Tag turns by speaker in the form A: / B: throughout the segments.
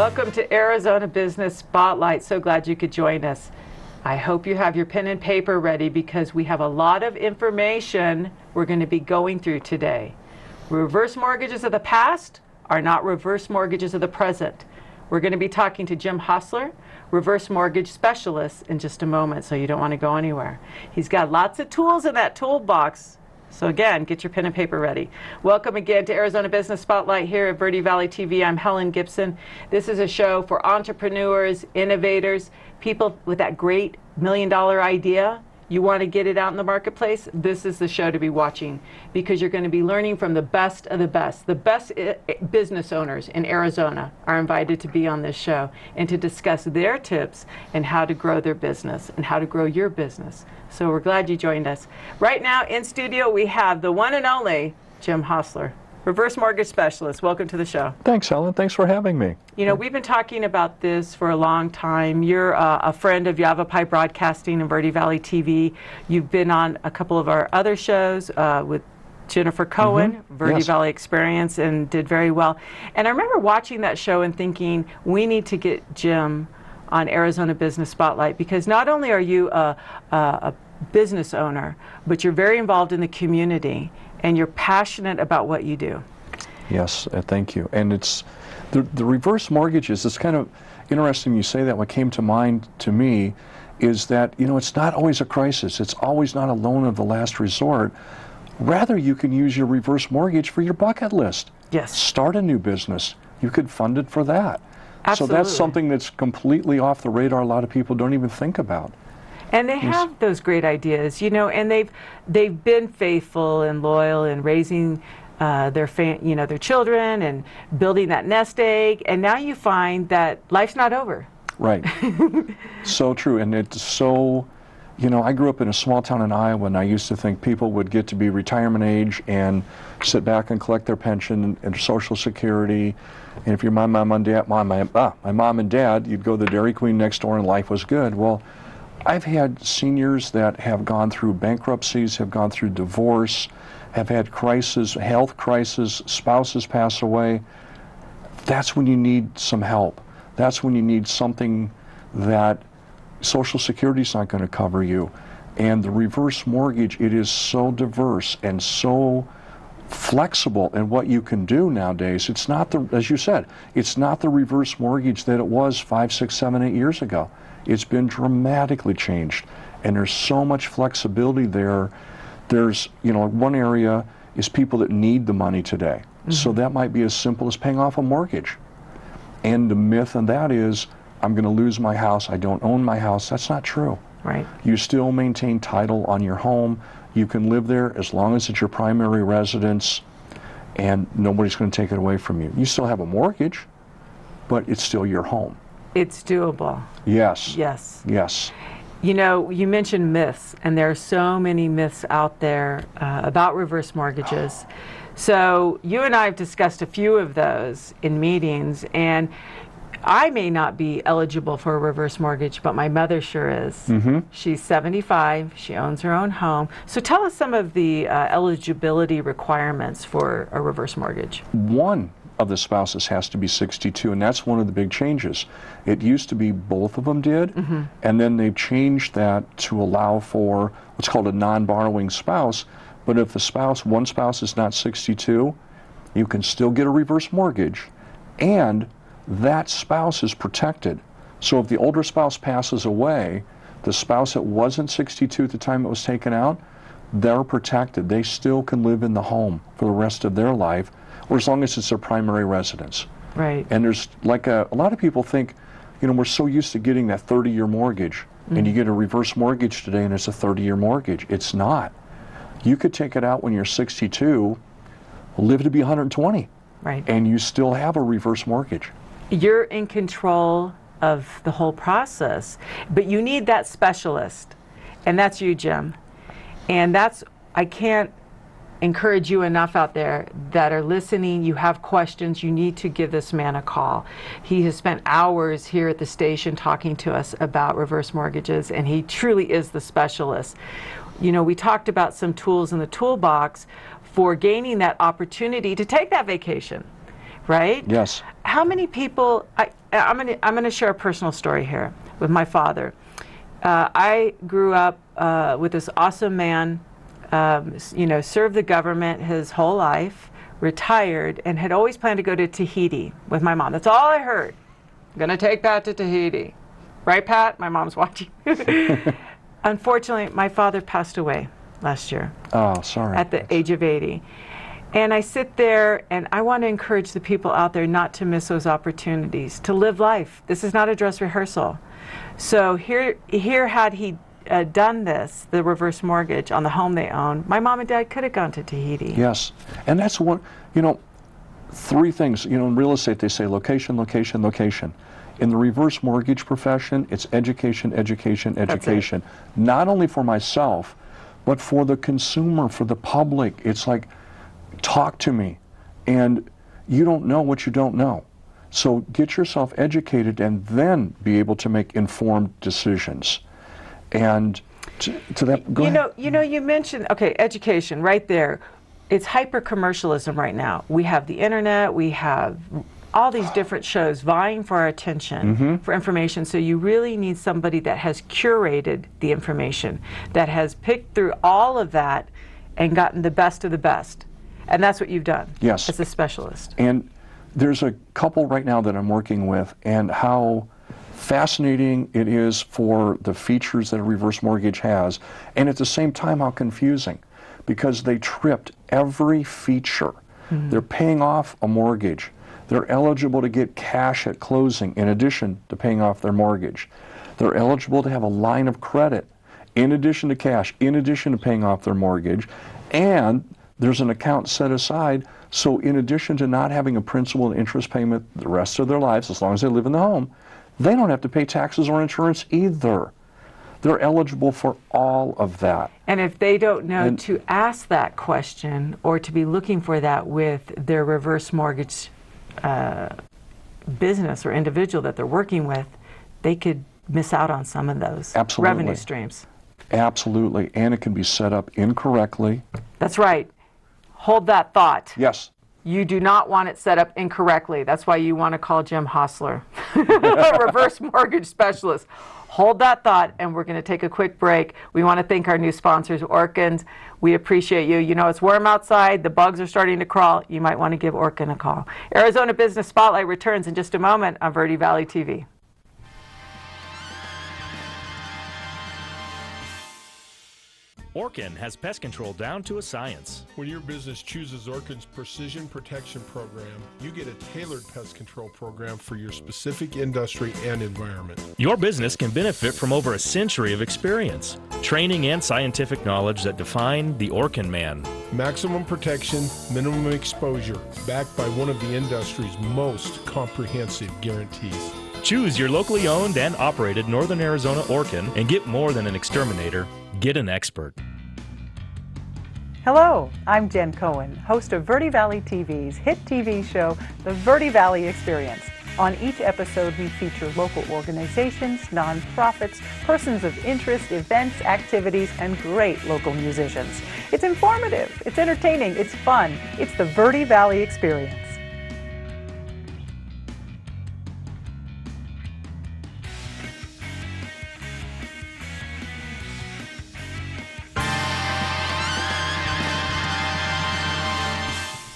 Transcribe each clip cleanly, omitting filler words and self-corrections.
A: Welcome to Arizona Business Spotlight. So glad you could join us. I hope you have your pen and paper ready because we have a lot of information we're going to be going through today. Reverse mortgages of the past are not reverse mortgages of the present. We're going to be talking to Jim Hostler, reverse mortgage specialist, in just a moment, so you don't want to go anywhere. He's got lots of tools in that toolbox. So again, get your pen and paper ready. Welcome again to Arizona Business Spotlight here at Verde Valley TV. I'm Helen Gibson. This is a show for entrepreneurs, innovators, people with that great $1,000,000 idea. You want to get it out in the marketplace? This is the show to be watching because you're going to be learning from the best of the best. The best business owners in Arizona are invited to be on this show and to discuss their tips and how to grow their business and how to grow your business. So we're glad you joined us. Right now in studio we have the one and only Jim Hostler, reverse mortgage specialist. Welcome to the show.
B: Thanks, Helen. Thanks for having me.
A: You know, we've been talking about this for a long time. You're a friend of Yavapai Broadcasting and Verde Valley TV. You've been on a couple of our other shows with Jennifer Cohen, Verde
B: Yes.
A: Valley Experience, and did very well. And I remember watching that show and thinking, we need to get Jim on Arizona Business Spotlight because not only are you a business owner, but you're very involved in the community and you're passionate about what you do.
B: Yes, thank you. And it's the reverse mortgages. It's kind of interesting you say that. What came to mind to me is that, you know, it's not always a crisis. It's always not a loan of the last resort. Rather, you can use your reverse mortgage for your bucket list.
A: Yes.
B: Start a new business. You could fund it for that.
A: Absolutely.
B: So that's something that's completely off the radar. A lot of people don't even think about.
A: And they have those great ideas, you know, and they've been faithful and loyal in raising their children and building that nest egg. And now you find that life's not over.
B: Right. So true. And it's so, you know, I grew up in a small town in Iowa, and I used to think people would get to be retirement age and sit back and collect their pension and Social Security. And if you're my mom and dad, my mom and dad, you'd go to the Dairy Queen next door and life was good. Well, I've had seniors that have gone through bankruptcies, have gone through divorce, have had crisis, health crisis, spouses pass away. That's when you need some help. That's when you need something that Social Security's not going to cover you. And the reverse mortgage, it is so diverse and so flexible in what you can do nowadays. It's not the, as you said, it's not the reverse mortgage that it was 5, 6, 7, 8 years ago. It's been dramatically changed, and there's so much flexibility there. There's, you know, one area is people that need the money today. So that might be as simple as paying off a mortgage. And the myth on that is, I'm going to lose my house, I don't own my house. That's not true.
A: Right.
B: You still maintain title on your home. You can live there as long as it's your primary residence, and nobody's going to take it away from you. You still have a mortgage, but it's still your home.
A: It's doable.
B: Yes.
A: Yes.
B: Yes.
A: You know, you mentioned myths, and there are so many myths out there about reverse mortgages. So you and I have discussed a few of those in meetings, and I may not be eligible for a reverse mortgage, but my mother sure is. She's 75. She owns her own home. So tell us some of the eligibility requirements for a reverse mortgage. One
B: of the spouses has to be 62, and that's one of the big changes. It used to be both of them did, and then they've changed that to allow for what's called a non-borrowing spouse. But if the one spouse is not 62, you can still get a reverse mortgage, and that spouse is protected. So if the older spouse passes away, the spouse that wasn't 62 at the time it was taken out, they're protected. They still can live in the home for the rest of their life, or as long as it's their primary residence.
A: Right.
B: And there's like a lot of people think, you know, we're so used to getting that 30-year mortgage, and you get a reverse mortgage today and it's a 30-year mortgage. It's not. You could take it out when you're 62, live to be 120,
A: Right.
B: and you still have a reverse mortgage.
A: You're in control of the whole process, but you need that specialist, and that's you, Jim. And I can't encourage you enough out there that are listening. You have questions, you need to give this man a call. He has spent hours here at the station talking to us about reverse mortgages, and he truly is the specialist. You know, we talked about some tools in the toolbox for gaining that opportunity to take that vacation, right?
B: Yes.
A: How many people, I'm gonna share a personal story here with my father. I grew up with this awesome man, served the government his whole life, retired, and had always planned to go to Tahiti with my mom. That's all I heard. I'm gonna take Pat to Tahiti. Right, Pat? My mom's watching. Unfortunately, my father passed away last year.
B: Oh, sorry.
A: At the age of 80. And I sit there and I want to encourage the people out there not to miss those opportunities, to live life. This is not a dress rehearsal. So here had he done this, the reverse mortgage on the home they own, my mom and dad could have gone to Tahiti.
B: Yes. And that's one, three things. In real estate they say location, location, location. In the reverse mortgage profession, it's education, education, education. Not only for myself, but for the consumer, for the public. It's like, talk to me. And you don't know what you don't know. So get yourself educated and then be able to make informed decisions. And to that, go ahead.
A: You mentioned, education right there. It's hyper-commercialism right now. We have the internet, we have all these different shows vying for our attention, for information. So you really need somebody that has curated the information, that has picked through all of that and gotten the best of the best. And that's what you've done.
B: Yes.
A: As a specialist.
B: And there's a couple right now that I'm working with, and how fascinating it is for the features that a reverse mortgage has, and at the same time how confusing, because they tripped every feature. They're paying off a mortgage. They're eligible to get cash at closing in addition to paying off their mortgage. They're eligible to have a line of credit in addition to cash, in addition to paying off their mortgage, and there's an account set aside, so in addition to not having a principal and interest payment the rest of their lives, as long as they live in the home, they don't have to pay taxes or insurance either. They're eligible for all of that.
A: And if they don't know to ask that question or to be looking for that with their reverse mortgage business or individual that they're working with, they could miss out on some of those revenue streams.
B: Absolutely, and it can be set up incorrectly.
A: That's right. Hold that thought.
B: Yes.
A: You do not want it set up incorrectly. That's why you want to call Jim Hostler, reverse mortgage specialist. Hold that thought, and we're going to take a quick break. We want to thank our new sponsors, Orkin. We appreciate you. It's warm outside. The bugs are starting to crawl. You might want to give Orkin a call. Arizona Business Spotlight returns in just a moment on Verde Valley TV.
C: Orkin has pest control down to a science.
D: When your business chooses Orkin's Precision Protection Program, you get a tailored pest control program for your specific industry and environment.
C: Your business can benefit from over a century of experience, training, and scientific knowledge that define the Orkin man.
D: Maximum protection, minimum exposure, backed by one of the industry's most comprehensive guarantees.
C: Choose your locally owned and operated Northern Arizona Orkin and get more than an exterminator. Get an expert.
E: Hello, I'm Jen Cohen, host of Verde Valley TV's hit TV show, The Verde Valley Experience. On each episode, we feature local organizations, nonprofits, persons of interest, events, activities, and great local musicians. It's informative, it's entertaining, it's fun. It's the Verde Valley Experience.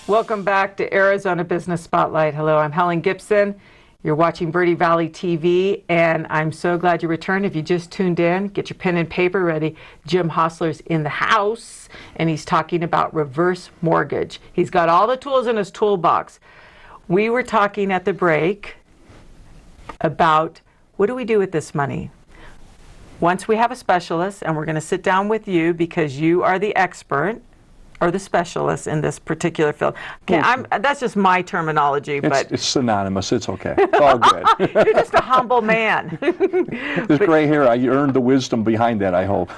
A: Welcome back to Arizona Business Spotlight. Hello, I'm Helen Gibson. You're watching Verde Valley TV, and I'm so glad you returned. If you just tuned in, get your pen and paper ready. Jim Hostler's in the house, and he's talking about reverse mortgage. He's got all the tools in his toolbox. We were talking at the break about what do we do with this money? Once we have a specialist, and we're going to sit down with you because you are the expert, or the specialist in this particular field. Okay, that's just my terminology, but
B: it's synonymous. It's okay. It's all good.
A: You're just a humble man.
B: This gray hair, I earned the wisdom behind that, I hope.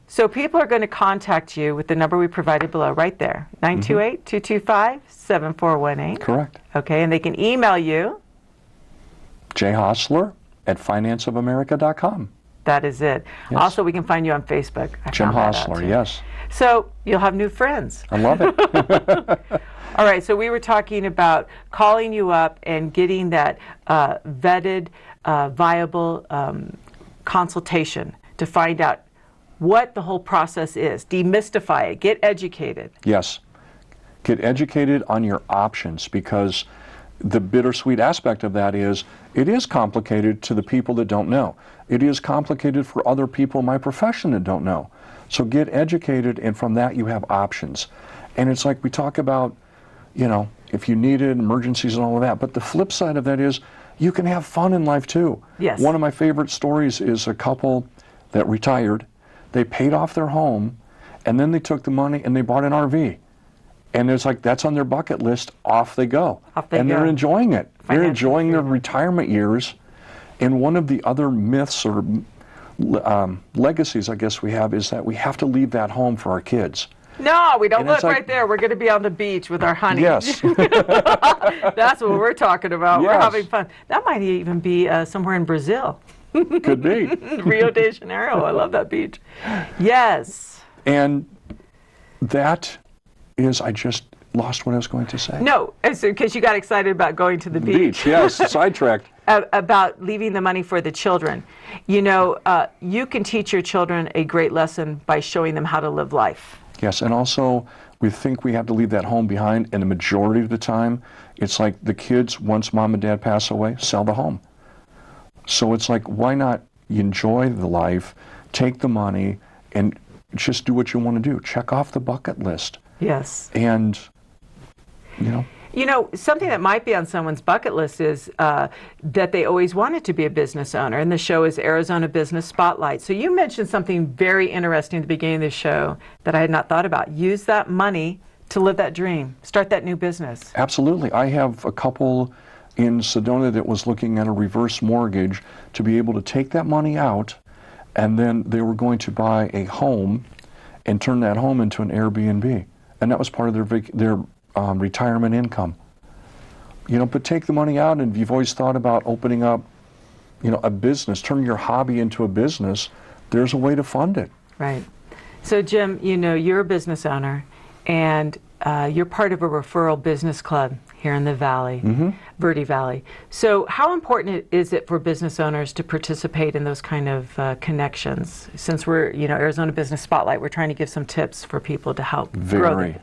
A: So people are going to contact you with the number we provided below, right there, 928-225-7418.
B: Correct.
A: Okay, and they can email you.
B: jhostler@financeofamerica.com.
A: That is it.
B: Yes.
A: Also, we can find you on Facebook.
B: Jim Hostler, yes.
A: So you'll have new friends.
B: I love it.
A: All right, so we were talking about calling you up and getting that vetted, viable consultation to find out what the whole process is. Demystify it. Get educated.
B: Yes. Get educated on your options, because the bittersweet aspect of that is it is complicated to the people that don't know. It is complicated for other people in my profession that don't know. So get educated, and from that you have options. And it's like we talk about, you know, if you need it, emergencies and all of that. But the flip side of that is you can have fun in life too.
A: Yes.
B: One of my favorite stories is a couple that retired. They paid off their home, and then they took the money and they bought an RV. And it's like, that's on their bucket list, off they go. And they're enjoying it. They're enjoying their retirement years. And one of the other myths or legacies, I guess, we have is that we have to leave that home for our kids.
A: No, we don't.
B: And
A: Look
B: it's like,
A: right there. We're going to be on the beach with our honey.
B: Yes.
A: That's what we're talking about.
B: Yes.
A: We're having fun. That might even be somewhere in Brazil.
B: Could be.
A: Rio de Janeiro. I love that beach. Yes.
B: And that is, I just lost what I was going to say.
A: No, because you got excited about going to the beach.
B: Yes, sidetracked.
A: About leaving the money for the children. You know, you can teach your children a great lesson by showing them how to live life.
B: Yes, and also we think we have to leave that home behind, and the majority of the time, it's like the kids, once mom and dad pass away, sell the home. So it's like, why not enjoy the life, take the money, and just do what you want to do. Check off the bucket list.
A: Yes.
B: And, you know.
A: You know, something that might be on someone's bucket list is that they always wanted to be a business owner, and the show is Arizona Business Spotlight. So you mentioned something very interesting at the beginning of the show that I had not thought about. Use that money to live that dream, start that new business.
B: Absolutely. I have a couple in Sedona that was looking at a reverse mortgage to be able to take that money out, and then they were going to buy a home and turn that home into an Airbnb. And that was part of their retirement income. You know, but take the money out, and if you've always thought about opening up, you know, a business, turn your hobby into a business, there's a way to fund it.
A: Right. So Jim, you know, you're a business owner, and you're part of a referral business club here in the Valley, Verde Valley. So how important is it for business owners to participate in those kind of connections? Since we're, you know, Arizona Business Spotlight, we're trying to give some tips for people to help grow them.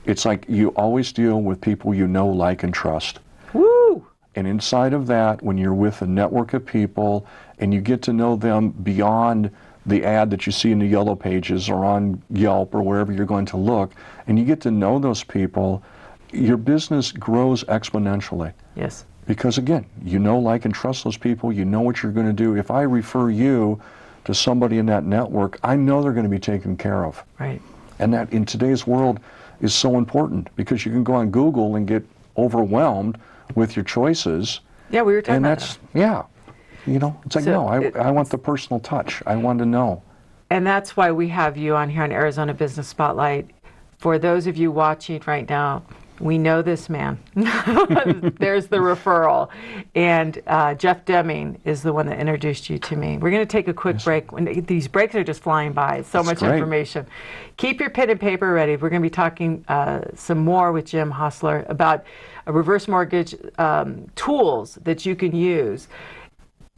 B: It's like you always deal with people you know, like, and trust.
A: Woo!
B: And inside of that, when you're with a network of people and you get to know them beyond the ad that you see in the yellow pages or on Yelp or wherever you're going to look, and you get to know those people, your business grows exponentially.
A: Yes.
B: Because again, you know, like, and trust those people, you know what you're going to do. If I refer you to somebody in that network, I know they're going to be taken care of.
A: Right.
B: And that in today's world is so important, because you can go on Google and get overwhelmed with your choices.
A: Yeah, we were talking about that.
B: Yeah, you know, it's like,
A: So
B: no, I want the personal touch. I want to know.
A: And that's why we have you on here on Arizona Business Spotlight. For those of you watching right now, we know this man. There's the referral. And Jeff Deming is the one that introduced you to me. We're going to take a quick break. These breaks are just flying by. It's so much information. Keep your pen and paper ready. We're going to be talking some more with Jim Hostler about reverse mortgage tools that you can use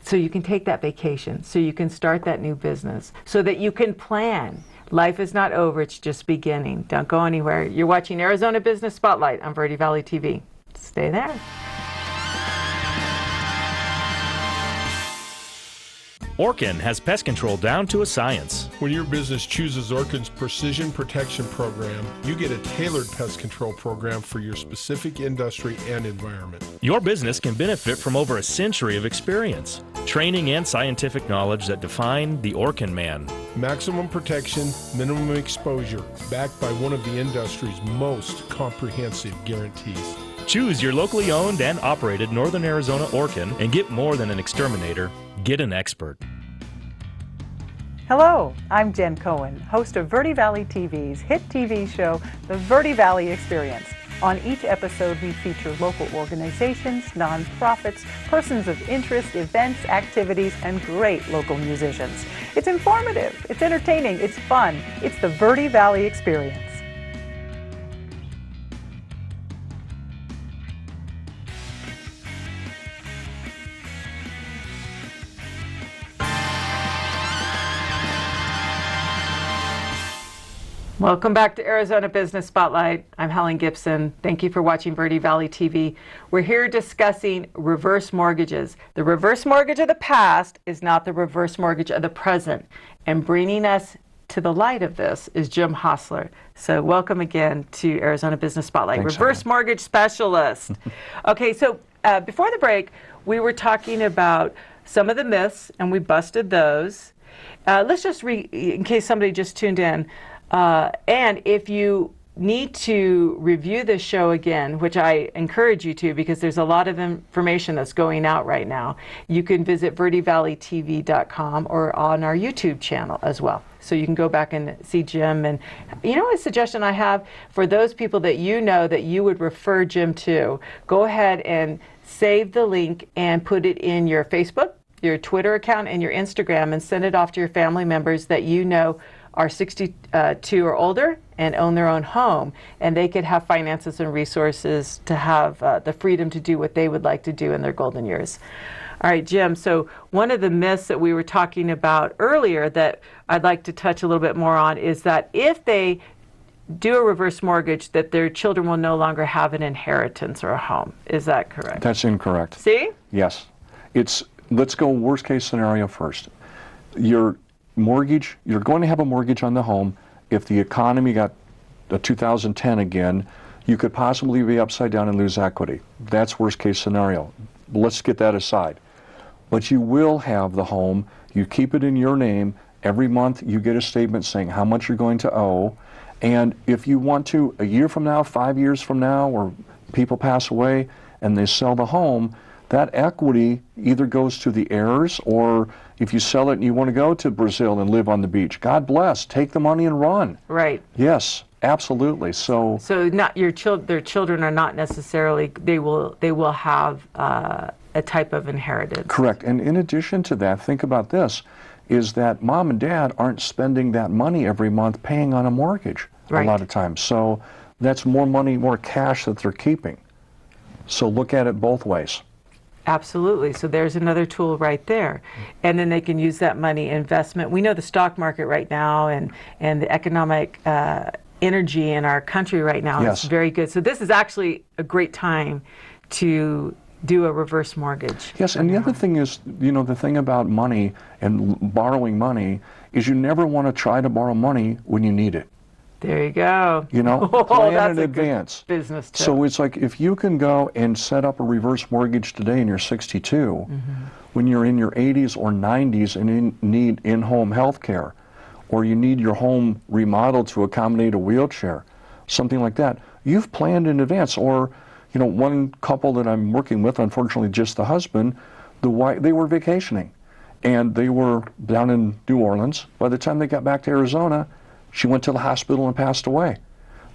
A: so you can take that vacation, so you can start that new business, so that you can plan. Life is not over, it's just beginning. Don't go anywhere. You're watching Arizona Business Spotlight on Verde Valley TV. Stay there.
C: Orkin has pest control down to a science.
D: When your business chooses Orkin's Precision Protection Program, you get a tailored pest control program for your specific industry and environment.
C: Your business can benefit from over a century of experience, training, and scientific knowledge that define the Orkin man.
D: Maximum protection, minimum exposure, backed by one of the industry's most comprehensive guarantees.
C: Choose your locally owned and operated Northern Arizona Orkin and get more than an exterminator. Get an expert.
E: Hello, I'm Jen Cohen, host of Verde Valley TV's hit TV show, The Verde Valley Experience. On each episode, we feature local organizations, nonprofits, persons of interest, events, activities, and great local musicians. It's informative, it's entertaining, it's fun. It's the Verde Valley Experience.
A: Welcome back to Arizona Business Spotlight. I'm Helen Gibson. Thank you for watching Verde Valley TV. We're here discussing reverse mortgages. The reverse mortgage of the past is not the reverse mortgage of the present. And bringing us to the light of this is Jim Hostler. So welcome again to Arizona Business Spotlight.
B: Thanks,
A: Reverse
B: Helen.
A: mortgage specialist. Okay, so before the break, we were talking about some of the myths, and we busted those. Let's just in case somebody just tuned in. And if you need to review this show again, which I encourage you to because there's a lot of information that's going out right now, you can visit verdevalleytv.com or on our YouTube channel as well. So you can go back and see Jim. And you know, a suggestion I have for those people that you know that you would refer Jim to, go ahead and save the link and put it in your Facebook, your Twitter account, and your Instagram, and send it off to your family members that you know are 62 or older and own their own home, and they could have finances and resources to have the freedom to do what they would like to do in their golden years. All right, Jim, so one of the myths that we were talking about earlier that I'd like to touch a little bit more on is that if they do a reverse mortgage, that their children will no longer have an inheritance or a home. Is that correct?
B: That's incorrect.
A: See?
B: Yes. Let's go worst case scenario first. Your mortgage, you're going to have a mortgage on the home. If the economy got a 2010 again, you could possibly be upside down and lose equity. That's worst case scenario. Let's get that aside. But you will have the home. You keep it in your name. Every month you get a statement saying how much you're going to owe. And if you want to, a year from now, 5 years from now, or people pass away and they sell the home, that equity either goes to the heirs, or if you sell it and you want to go to Brazil and live on the beach, God bless, take the money and run.
A: Right.
B: Yes, absolutely. So
A: not their children are not necessarily, they will have a type of inheritance.
B: correct. And in addition to that, think about this, is that mom and dad aren't spending that money every month paying on a mortgage
A: Right.
B: a lot of times. So that's more money, more cash that they're keeping. So look at it both ways.
A: Absolutely. So there's another tool right there. And then they can use that money investment. We know the stock market right now and the economic energy in our country right now
B: Yes.
A: is very good. So this is actually a great time to do a reverse mortgage.
B: Yes, and the other thing is, you know, the thing about money and borrowing money is you never want to try to borrow money when you need it.
A: There you go.
B: You know,
A: Oh,
B: plan
A: that's
B: in
A: a good
B: advance.
A: business tip.
B: So it's like if you can go and set up a reverse mortgage today and you're 62, when you're in your 80s or 90s and need in-home health care, or you need your home remodeled to accommodate a wheelchair, something like that, you've planned in advance. Or, you know, one couple that I'm working with, unfortunately just the husband, the wife, they were vacationing and they were down in New Orleans. By the time they got back to Arizona, she went to the hospital and passed away.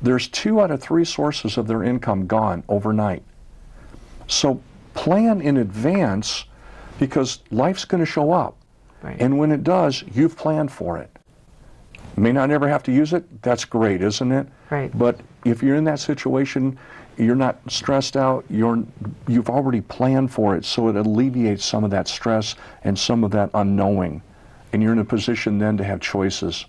B: There's 2 out of 3 sources of their income gone overnight. So plan in advance because life's going to show up.
A: Right.
B: And when it does, you've planned for it. May not ever have to use it. That's great, isn't it?
A: Right.
B: But if you're in that situation, you're not stressed out. You've already planned for it, so it alleviates some of that stress and some of that unknowing. And you're in a position then to have choices.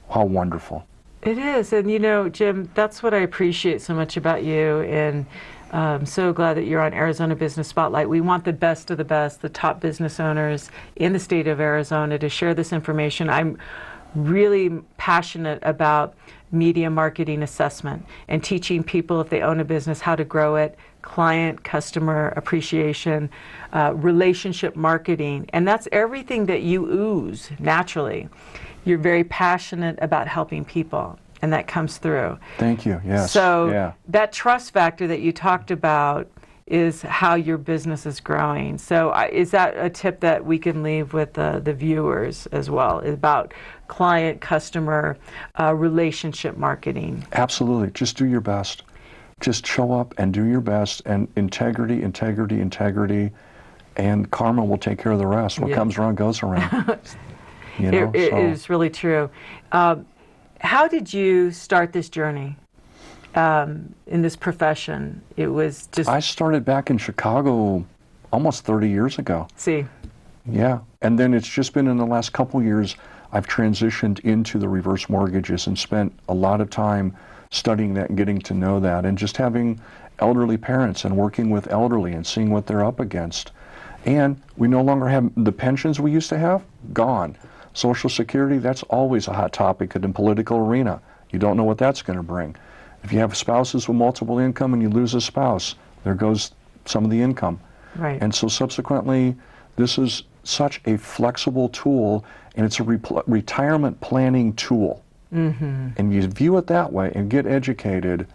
B: How wonderful.
A: It is. And you know, Jim, that's what I appreciate so much about you. And I'm so glad that you're on Arizona Business Spotlight. We want the best of the best, the top business owners in the state of Arizona to share this information. I'm really passionate about media marketing assessment and teaching people if they own a business how to grow it, client, customer appreciation, relationship marketing. And that's everything that you ooze naturally. You're very passionate about helping people, and that comes through.
B: Thank you. Yes.
A: So
B: yeah.
A: that trust factor that you talked about is how your business is growing. So is that a tip that we can leave with the viewers as well about client, customer, relationship marketing?
B: Absolutely. Just do your best. just show up and do your best, and integrity, integrity, integrity, and karma will take care of the rest. What comes around goes around. You know,
A: it is really true. How did you start this journey in this profession? It was just...
B: I started back in Chicago almost 30 years ago.
A: See.
B: Yeah, and then it's just been in the last couple years I've transitioned into the reverse mortgages and spent a lot of time studying that and getting to know that, and just having elderly parents and working with elderly and seeing what they're up against. And we no longer have the pensions we used to have, gone. Social Security, that's always a hot topic in the political arena. You don't know what that's going to bring. If you have spouses with multiple income and you lose a spouse, there goes some of the income.
A: Right.
B: And so subsequently, this is such a flexible tool, and it's a retirement planning tool. And you view it that way and get educated,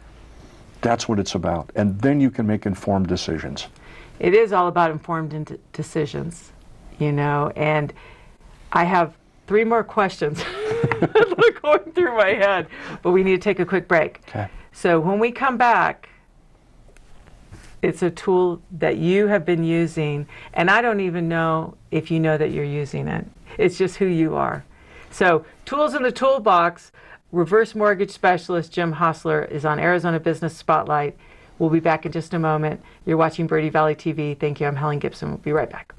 B: that's what it's about. And then you can make informed decisions.
A: It is all about informed decisions, you know, and I have 3 more questions going through my head, but we need to take a quick break.
B: Okay.
A: So when we come back, it's a tool that you have been using, and I don't even know if you know that you're using it. It's just who you are. So, tools in the toolbox. Reverse mortgage specialist Jim Hostler is on Arizona Business Spotlight. We'll be back in just a moment. You're watching Verde Valley TV. Thank you. I'm Helen Gibson. We'll be right back.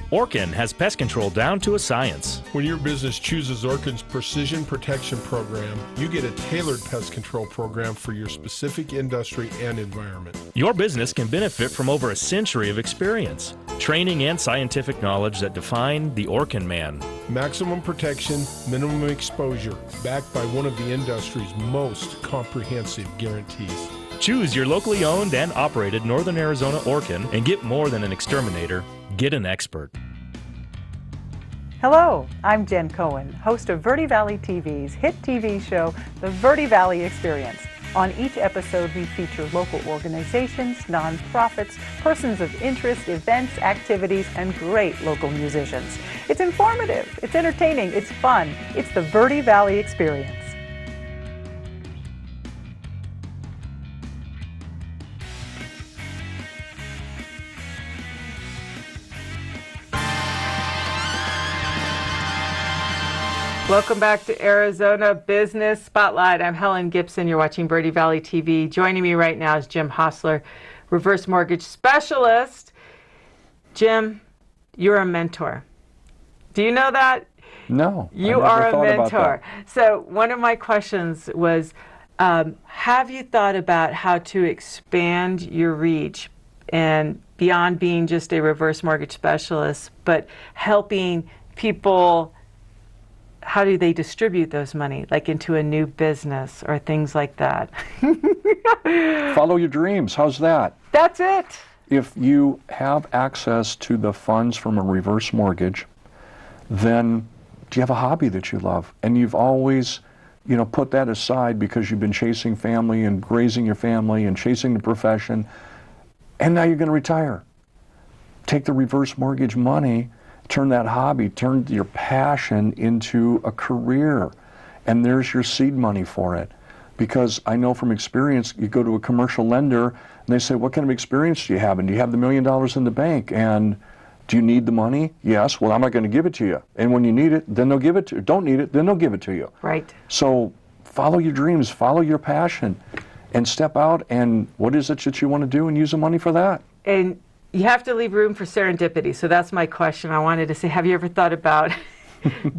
C: Orkin has pest control down to a science.
D: When your business chooses Orkin's Precision Protection Program, you get a tailored pest control program for your specific industry and environment.
C: Your business can benefit from over a century of experience, training, and scientific knowledge that define the Orkin man.
D: Maximum protection, minimum exposure, backed by one of the industry's most comprehensive guarantees.
C: Choose your locally owned and operated Northern Arizona Orkin and get more than an exterminator. Get an expert.
E: Hello, I'm Jen Cohen, host of Verde Valley TV's hit TV show, The Verde Valley Experience. On each episode, we feature local organizations, nonprofits, persons of interest, events, activities, and great local musicians. It's informative, it's entertaining, it's fun. It's the Verde Valley Experience.
A: Welcome back to Arizona Business Spotlight. I'm Helen Gibson. You're watching Verde Valley TV. Joining me right now is Jim Hostler, reverse mortgage specialist. Jim, you're a mentor. Do you know that?
B: No.
A: You are a mentor. So one of my questions was, have you thought about how to expand your reach and beyond being just a reverse mortgage specialist, but helping people? How do they distribute those money, like into a new business or things like that?
B: Follow your dreams. How's that?
A: That's it.
B: If you have access to the funds from a reverse mortgage, then do you have a hobby that you love? And you've always, you know, put that aside because you've been chasing family and raising your family and chasing the profession, and now you're going to retire. Take the reverse mortgage money, turn that hobby, turn your passion into a career, and there's your seed money for it. Because I know from experience, you go to a commercial lender and they say, what kind of experience do you have? And do you have the $1 million in the bank? And do you need the money? Yes. Well, I'm not going to give it to you. And when you need it, then they'll give it to you. Don't need it, then they'll give it to you.
A: Right.
B: So follow your dreams, follow your passion, and step out, and what is it that you want to do, and use the money for that.
A: And you have to leave room for serendipity. So that's my question. I wanted to say, have you ever thought about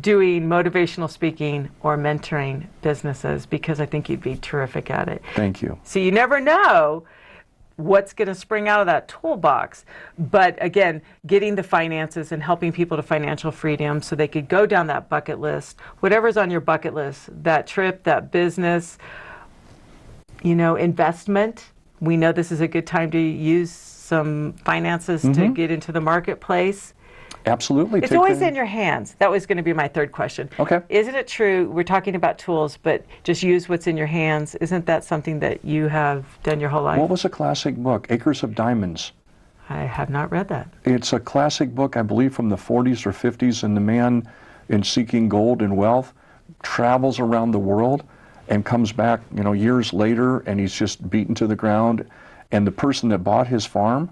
A: doing motivational speaking or mentoring businesses? Because I think you'd be terrific at it.
B: Thank you.
A: So you never know what's going to spring out of that toolbox. But again, getting the finances and helping people to financial freedom so they could go down that bucket list, whatever's on your bucket list, that trip, that business, you know, investment. We know this is a good time to use some finances to get into the marketplace.
B: Absolutely.
A: It's always in your hands. That was going to be my third question.
B: Okay.
A: Isn't it true, we're talking about tools, but just use what's in your hands. Isn't that something that you have done your whole life?
B: What was a classic book? Acres of Diamonds.
A: I have not read that.
B: It's a classic book, I believe, from the 40s or 50s, and the man in seeking gold and wealth travels around the world and comes back, years later, and he's just beaten to the ground. And the person that bought his farm,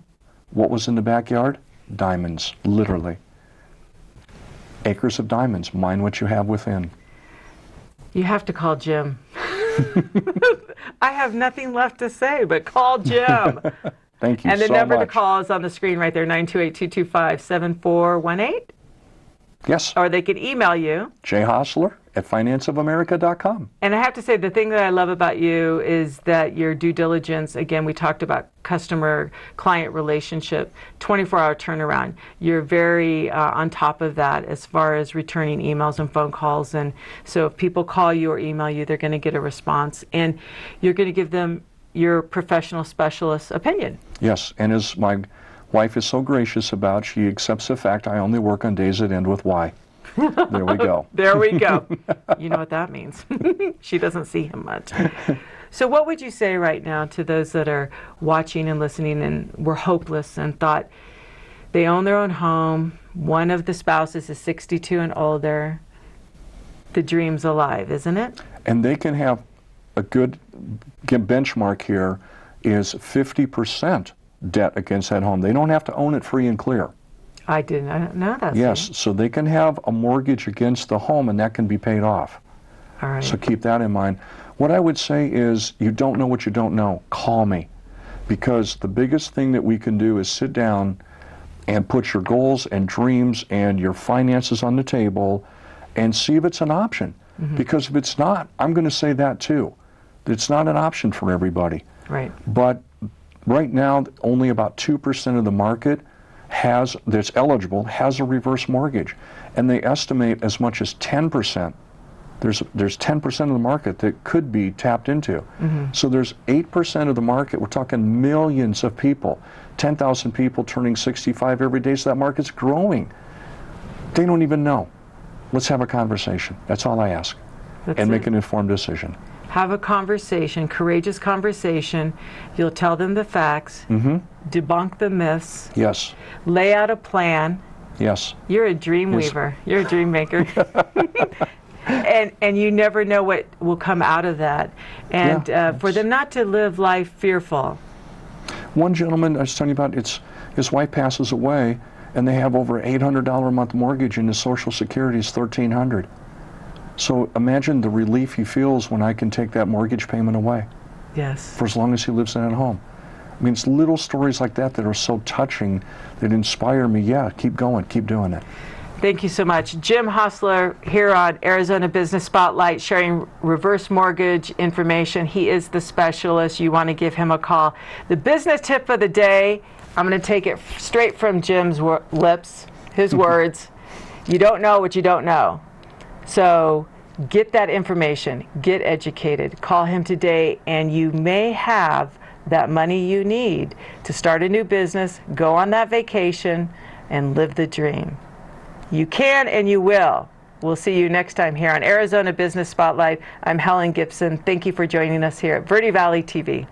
B: what was in the backyard? Diamonds, literally. Acres of diamonds. Mine what you have within.
A: You have to call Jim. I have nothing left to say, but call Jim.
B: Thank you so much.
A: And the number to call is on the screen right there, 928-225-7418.
B: Yes.
A: Or they can email you.
B: jhostler@financeofamerica.com.
A: And I have to say, the thing that I love about you is that your due diligence, again, we talked about customer-client relationship, 24-hour turnaround. You're very on top of that as far as returning emails and phone calls. And so if people call you or email you, they're going to get a response. And you're going to give them your professional specialist opinion.
B: Yes, and as my wife is so gracious about, she accepts the fact I only work on days that end with Y. There we go.
A: There we go. You know what that means. She doesn't see him much. So what would you say right now to those that are watching and listening and were hopeless and thought they own their own home, one of the spouses is 62 and older, the dream's alive, isn't it?
B: And they can have a good benchmark here is 50% debt against that home. They don't have to own it free and clear.
A: I didn't know that.
B: Yes, so they can have a mortgage against the home and that can be paid off.
A: All right.
B: So keep that in mind. What I would say is, you don't know what you don't know. Call me. Because the biggest thing that we can do is sit down and put your goals and dreams and your finances on the table and see if it's an option. Mm-hmm. Because if it's not, I'm going to say that too. It's not an option for everybody.
A: Right.
B: But right now, only about 2% of the market that's eligible has a reverse mortgage. And they estimate as much as 10%. There's 10% of the market that could be tapped into. Mm-hmm. So there's 8% of the market. We're talking millions of people, 10,000 people turning 65 every day. So that market's growing. They don't even know. Let's have a conversation. That's all I ask. And make an informed decision.
A: Have a conversation, courageous conversation. You'll tell them the facts, mm-hmm. debunk the myths.
B: Yes.
A: Lay out a plan.
B: Yes.
A: You're a dream weaver. You're a dream maker. And you never know what will come out of that. And for them not to live life fearful.
B: One gentleman I was telling you about, his wife passes away, and they have over $800 a month mortgage, and his Social Security is $1,300. So imagine the relief he feels when I can take that mortgage payment away.
A: Yes.
B: For as long as he lives in that home. I mean, it's little stories like that that are so touching, that inspire me. Yeah, keep going, keep doing it.
A: Thank you so much. Jim Hostler here on Arizona Business Spotlight, sharing reverse mortgage information. He is the specialist. You want to give him a call. The business tip of the day, I'm going to take it straight from Jim's lips, his words. You don't know what you don't know. So get that information, get educated, call him today, and you may have that money you need to start a new business, go on that vacation, and live the dream. You can and you will. We'll see you next time here on Arizona Business Spotlight. I'm Helen Gibson. Thank you for joining us here at Verde Valley TV.